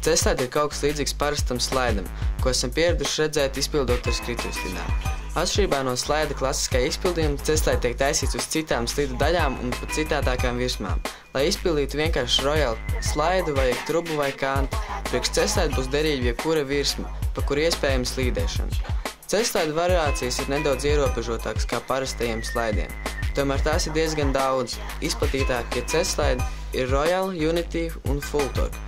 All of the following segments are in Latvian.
Ceslēde ir kaut kas līdzīgs parastam slaidam, ko esam pieraduši redzēt izpildot ar skrituļslidām. Atšķirībā no slaida klasiskā izpildījuma, ceslēde tiek taisīts uz citām slidu daļām un pat citādākām virsmām. Lai izpildītu vienkārši royal slaidu, vajag trubu vai kantu. Priekš ceslēde būs derīga jebkura virsma, pa kuru iespējama slīdēšana. Ceslēdu variācijas ir nedaudz ierobežotākas kā parastajiem slaidiem. Tomēr tās ir diezgan daudz. Izplatītākie ceslēdi ir Royal, Unity un Full Torque.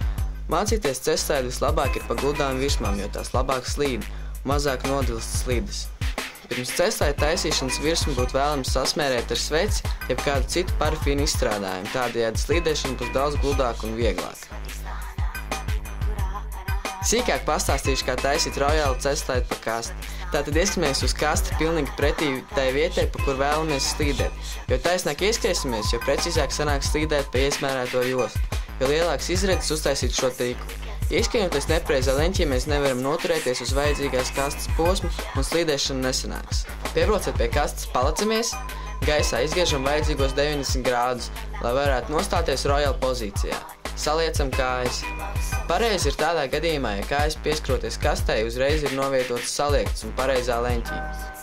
Mācīties ceslēdi vislabāk ir pa gludām virsmām, jo tās labāk slīd un mazāk nodilst slides. Pirms ceslēdu taisīšanas virsmu būtu vēlams sasmērēt ar sveci, jeb kādu citu parafīnu izstrādājumu, tādējādi slīdēšana būs daudz gludāka un vieglāka. Sīkāk pastāstīšu, kā taisīt Royal ceslēdi pa kasti. Tātad ieskamies uz kasti pilnīgi pretī tai vietai, pa kur vēlamies slīdēt. Jo taisnāk ieskriesimies, jo precīzāk sanāk slīdēt pa iesmērēto jostu, jo lielāks izredzes uztaisīt šo tīklu. Ieskrienoties nepareizā leņķī, mēs nevaram noturēties uz vajadzīgās kastes posmu un slīdēšana nesanāks. Piebraucot pie kastes, palacamies, gaisā izgriežam vajadzīgos 90 grādus, lai varētu nostāties Royal pozīcijā. Saliecam kājas. Pareizi ir tādā gadījumā, ja kājas pieskroties kastei uzreiz ir novietotas saliektas un pareizā leņķī.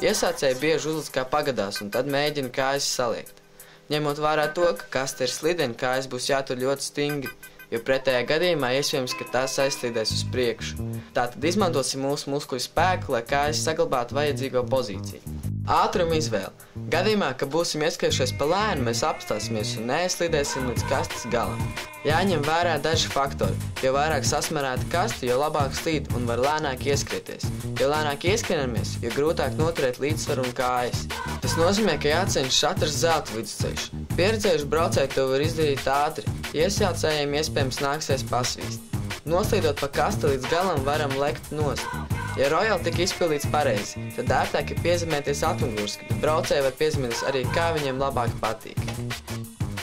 Iesācēji bieži uzlic kā pagadās un tad mēģina kājas saliekt. Ņemot vērā to, ka kaste ir slidena, kājas būs jātur ļoti stingri, jo pretējā gadījumā iespējams, ka tās aizslīdēs uz priekšu. Tātad izmantosim mūsu muskuļu spēku, lai kājas saglabātu vajadzīgo pozīciju. Ātruma izvēle. Gadījumā, ka būsim ieskriejušies pa lēnu, mēs apstāsimies un neaizslīdēsim līdz kastes galam. Jāņem vērā daži faktori. Jo vairāk sasmerēta kaste, jo labāk slīd un var lēnāk ieskrieties. Jo lēnāk ieskrienamies, jo grūtāk noturēt līdzsvaru un kājas. Tas nozīmē, ka jācenšas atrast zelta vidusceļš. Pieredzējuši braucēji to var izdarīt ātri. Iesācējiem iespējams nāksies pasvīst. Noslīdot pa kasti līdz galam varam lekt nost. Ja Royal tika izpildīts pareizi, tad ērtāk ir piezemēties atmugurski, bet braucēji var piezemēties arī kā viņiem labāk patīk.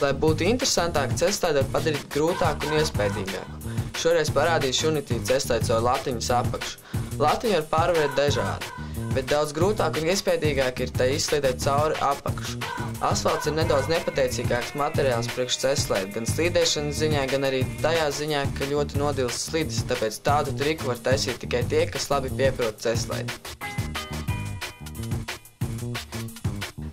Lai būtu interesantāk, ceslēdi var padarīt grūtāku un iespaidīgāku. Šoreiz parādīšu Unity ceslēdi caur latiņas apakšu. Latiņu var pārvarēt dažādi, bet daudz grūtāk un iespaidīgāk ir tai izslīdēt cauri apakšu. Asfalts ir nedaudz nepateicīgāks materiāls priekš ceslēdi, gan slīdēšanas ziņā, gan arī tajā ziņā, ka ļoti nodilst slides, tāpēc tādu triku var taisīt tikai tie, kas labi pieprot ceslēdi.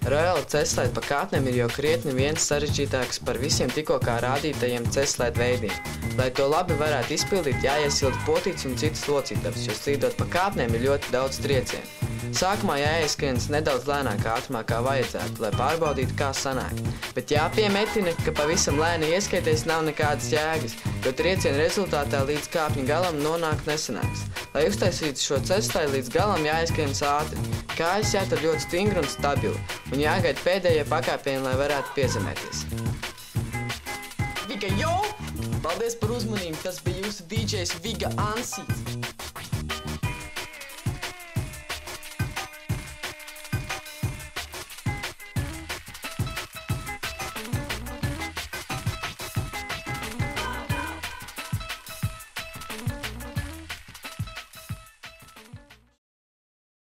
Royal ceslēdi pa kāpnēm ir jau krietni viens sarežģītāks par visiem tikko kā rādītajiem ceslēdu veidiem. Lai to labi varētu izpildīt, jāiesilda potīts un citas locītavas, jo slīdot pa kāpnēm ir ļoti daudz triecienu. Sākumā jāieskrienas nedaudz lēnākā ātrumā kā vajadzētu, lai pārbaudītu, kā sanāk. Bet jāpiemetina, ka pavisam lēni ieskrieties nav nekādas jēgas, jo trieciena rezultātā līdz kāpņu galam nonākt nesanāks. Lai uztaisītu šo ceslēdi līdz galam jāieskrienas ātri. Kājas jātur ļoti stingri un stabili, un jāgaida pēdējie pakāpieni, lai varētu piezemēties. Viga, jo! Paldies par uzmanību, tas bija jūsu DJs Viga Ansīts.